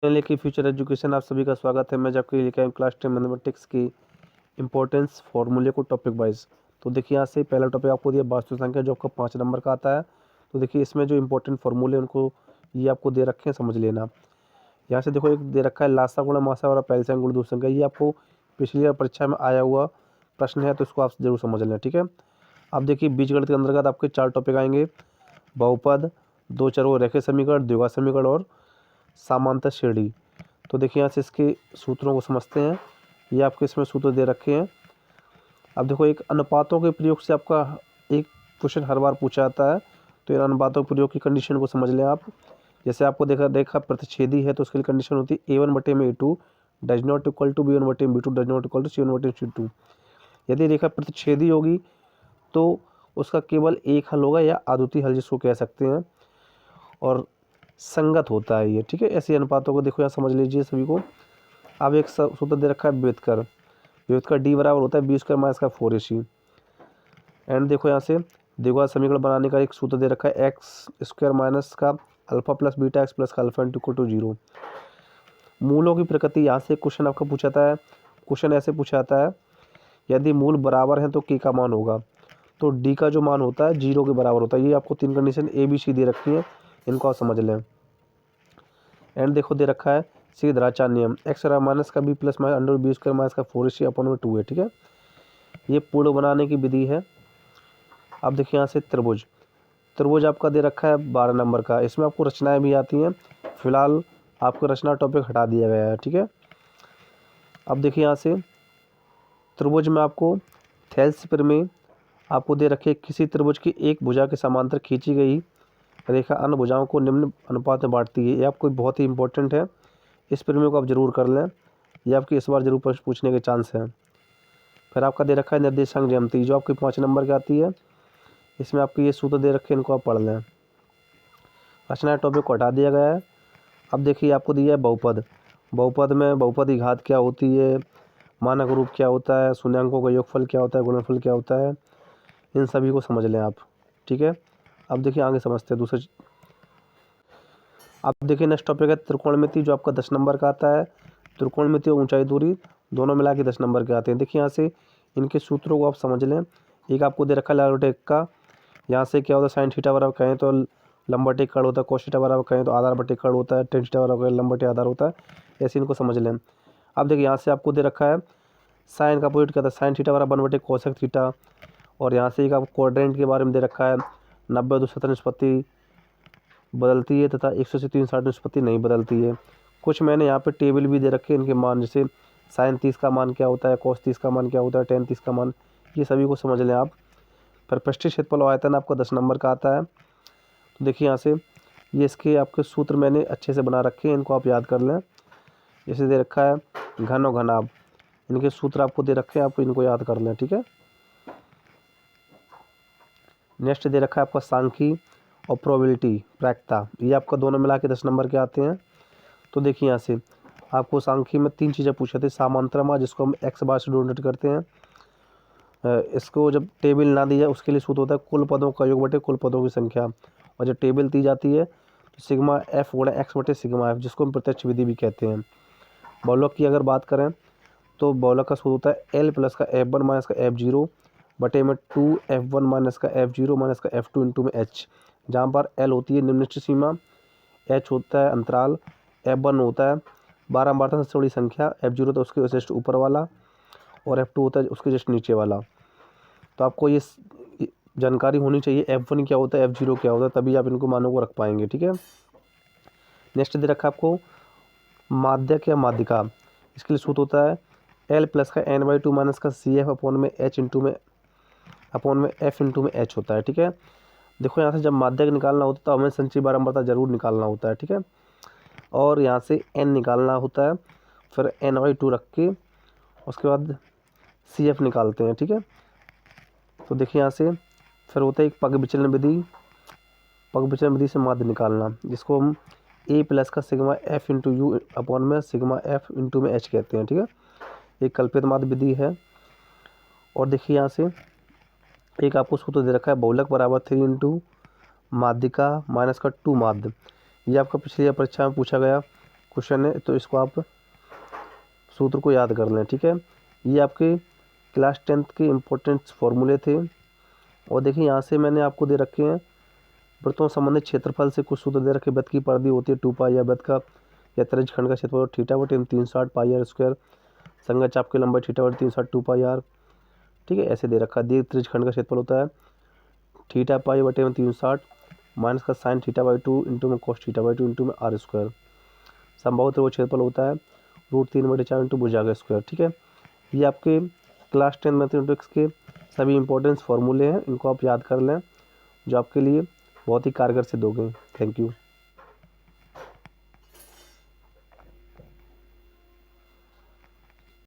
लेके future education आप सभी का स्वागत है। मैं जब आपके लेके आया क्लास 10 मैथमेटिक्स की इंपॉर्टेंस फॉर्मूले को टॉपिक वाइज। तो देखिए यहाँ से पहला टॉपिक आपको दिया वास्तु संख्या, जो आपका 5 नंबर का आता है। तो देखिए इसमें जो इंपॉर्टेंट फॉर्मूले उनको ये आपको दे रखे हैं, समझ लेना। यहाँ से देखो एक दे रखा है लासा गुणा मासा और पैलसा गुण दूर संख्या। ये आपको पिछली बार परीक्षा में आया हुआ प्रश्न है, तो इसको आप जरूर समझ लेना, ठीक है। अब देखिए बीजगणित के अंतर्गत आपके 4 टॉपिक आएंगे: बहुपद, दो चरों रेखीय समीकरण, द्विघात समीकरण और समांतर श्रेणी। तो देखिए यहाँ से इसके सूत्रों को समझते हैं। ये आपके इसमें सूत्र दे रखे हैं। अब देखो एक अनुपातों के प्रयोग से आपका एक क्वेश्चन हर बार पूछा जाता है, तो इन अनुपातों के प्रयोग की कंडीशन को समझ लें आप। जैसे आपको देखा प्रतिच्छेदी है, तो उसके लिए कंडीशन होती है A1/A2 does not equal to B1/B2 does not equal to C1/C2। यदि रेखा प्रतिच्छेदी होगी तो उसका केवल एक हल होगा, या अद्वितीय हल जिसको कह सकते हैं, और संगत होता है ये, ठीक है। ऐसे अनुपातों को देखो यहाँ समझ लीजिए सभी को। अब एक सूत्र दे रखा है व्युत्कर। व्युत्कर D बराबर होता है B² - 4AC। एंड देखो यहाँ से द्विघात समीकरण बनाने का एक सूत्र दे रखा है x² - का alpha plus beta x plus का अल्फा इक्वल टू 0। मूलों की प्रकृति, यहाँ से क्वेश्चन आपका पूछा जाता है। क्वेश्चन ऐसे पूछा जाता है, यदि मूल बराबर है तो k का मान होगा, तो d का जो मान होता है 0 के बराबर होता है। ये आपको 3 कंडीशन ABC दे रखी है, इनको आप समझ लें। एंड देखो दे रखा है सीधराचार नियम, x² का b प्लस अंडर B² - का 4AC अपॉन 2 है, ठीक है। ये पूर्ण बनाने की विधि है। अब देखिए यहाँ से त्रिभुज। त्रिभुज आपका दे रखा है 12 नंबर का। इसमें आपको रचनाएं भी आती हैं। फिलहाल आपको रचना टॉपिक हटा दिया गया है, ठीक है। अब देखिए यहाँ से त्रिभुज में आपको थेल्स में आपको दे रखे किसी त्रिभुज की एक भुजा के समांतर खींची गई रेखा अन्य भुजाओं को निम्न अनुपात में बांटती है। ये आपको बहुत ही इंपॉर्टेंट है, इस प्रमेय को आप जरूर कर लें, ये आपकी इस बार जरूर प्रश्न पूछने के चांस हैं। फिर आपका दे रखा है निर्देशांक ज्यामिति, जो आपकी 5 नंबर की आती है। इसमें आपके ये सूत्र दे रखे हैं, इनको आप पढ़ लें। रचना टॉपिक को हटा दिया गया है। अब देखिए आपको दिया है बहुपद। बहुपद में बहुपद की घात क्या होती है, मानक रूप क्या होता है, शून्यांकों का योगफल क्या होता है, गुणनफल क्या होता है, इन सभी को समझ लें आप, ठीक है। अब देखिए आगे समझते हैं दूसरे। अब देखिए नेक्स्ट टॉपिक है त्रिकोणमिति, जो आपका 10 नंबर का आता है। त्रिकोणमिति और ऊंचाई दूरी दोनों मिला के 10 नंबर के आते हैं। देखिए यहाँ से इनके सूत्रों को आप समझ लें। एक आपको दे रखा है लॉगरिथम का। यहाँ से क्या होता है, साइन थीटा बराबर कहें तो लंबा टेक कड़ होता है, कोस थीटा बराबर कहें तो आधार बटे कड़ होता है, टेन थीटा बराबर लंबा टे आधार होता है। ऐसे इनको समझ लें। अब देखिए यहाँ से आपको दे रखा है साइन का अपोजिट क्या था, साइन थीटा बराबर 1/कोसेक थीटा। और यहाँ से एक आपको क्वाड्रेंट के बारे में दे रखा है 90/270 निष्पत्ति बदलती है तथा 100 से 360 निष्पत्ति नहीं बदलती है। कुछ मैंने यहाँ पे टेबल भी दे रखे हैं इनके मान, जैसे साइन 30 का मान क्या होता है, कोस 30 का मान क्या होता है, टेन 30 का मान, ये सभी को समझ लें आप। फिर पृष्ठीय क्षेत्रफल और आयतन आपका 10 नंबर का आता है। तो देखिए यहाँ से ये इसके आपके सूत्र मैंने अच्छे से बना रखे हैं, इनको आप याद कर लें। जैसे दे रखा है घन और घनाभ, इनके सूत्र आपको दे रखे हैं, आप इनको याद कर लें, ठीक है। नेक्स्ट दे रखा है आपका सांख्यिकी और प्रोबेबिलिटी प्रायिकता, ये आपका दोनों मिला के 10 नंबर के आते हैं। तो देखिए यहाँ से आपको सांख्यिकी में 3 चीज़ें पूछे थे। सामांतरमा, जिसको हम x बार से डोनेट करते हैं, इसको जब टेबल ना दी जाए उसके लिए सूत्र होता है कुल पदों का योग बटे कुल पदों की संख्या। और जब टेबल दी जाती है तो सिग्मा एफ गुणा एक्स बटे सिग्मा एफ, जिसको हम प्रत्यक्ष विधि भी कहते हैं। बहुलक की अगर बात करें तो बहुलक का सूत्र होता है एल प्लस का F1 माइनस का F0 बटे में 2F1 माइनस का F0 माइनस का F2 इंटू में H, जहाँ पर L होती है निम्नलिखित सीमा, H होता है अंतराल, F1 होता है बारंबारता सबसे बड़ी संख्या, F0 तो उसके जस्ट ऊपर वाला, और F2 होता है उसके जस्ट नीचे वाला। तो आपको ये जानकारी होनी चाहिए F1 क्या होता है, F0 क्या होता है, तभी आप इनको मानों को रख पाएंगे, ठीक है। नेक्स्ट दे रखा है आपको माध्यक या माध्यिका। इसके लिए सूत्र होता है L प्लस का n/2 माइनस का CF अपॉन में H इंटू में अपॉन में F इंटू में H होता है, ठीक है। देखो यहाँ से जब माध्यक निकालना होता है तो हमें संचयी बारंबारता जरूर निकालना होता है, ठीक है। और यहाँ से n निकालना होता है, फिर n/2 रख के उसके बाद CF निकालते हैं, ठीक है। तो देखिए यहाँ से फिर होता है एक पग विचलन विधि। पग विचलन विधि से माध्य निकालना, जिसको हम A प्लस का sigma F into you upon में सिग्मा F इंटू में H कहते हैं, ठीक है। एक कल्पित माध्य विधि है। और देखिए यहाँ से एक आपको सूत्र दे रखा है बहुलक बराबर 3 इंटू माध्यिका माइनस का 2 माध्य। ये आपका पिछली परीक्षा में पूछा गया क्वेश्चन है, तो इसको आप सूत्र को याद कर लें, ठीक है। ये आपके क्लास 10th के इम्पोर्टेंट फार्मूले थे। और देखिए यहाँ से मैंने आपको दे रखे हैं वृत्तों संबंधित क्षेत्रफल से कुछ सूत्र दे रखे। वृत्त की परिधि होती है 2 पाई या वृत्त का या त्रिज्य खंड का क्षेत्रफल थीटा बटे 360 पाई आर स्क्वायर, संगत चाप की लंबाई थीटा बटे 360 2 पाई आर, ठीक है, ऐसे दे रखा। दीर्घ त्रिज्य खंड का क्षेत्रफल होता है थीटा पाई बटे 360 माइनस का साइन थीटा बाई 2 इंटू में कॉस थीटा बाई 2 इंटू में आर स्क्वायर। संभावित त्रिभुज क्षेत्रफल होता है √3/4 इंटू भुजा का स्क्वायर, ठीक है। ये आपके क्लास 10 मैथमेटिक्स के सभी इंपॉर्टेंट फार्मूले हैं, इनको आप याद कर लें, जो आपके लिए बहुत ही कारगर सिद्ध हो गए। Thank you.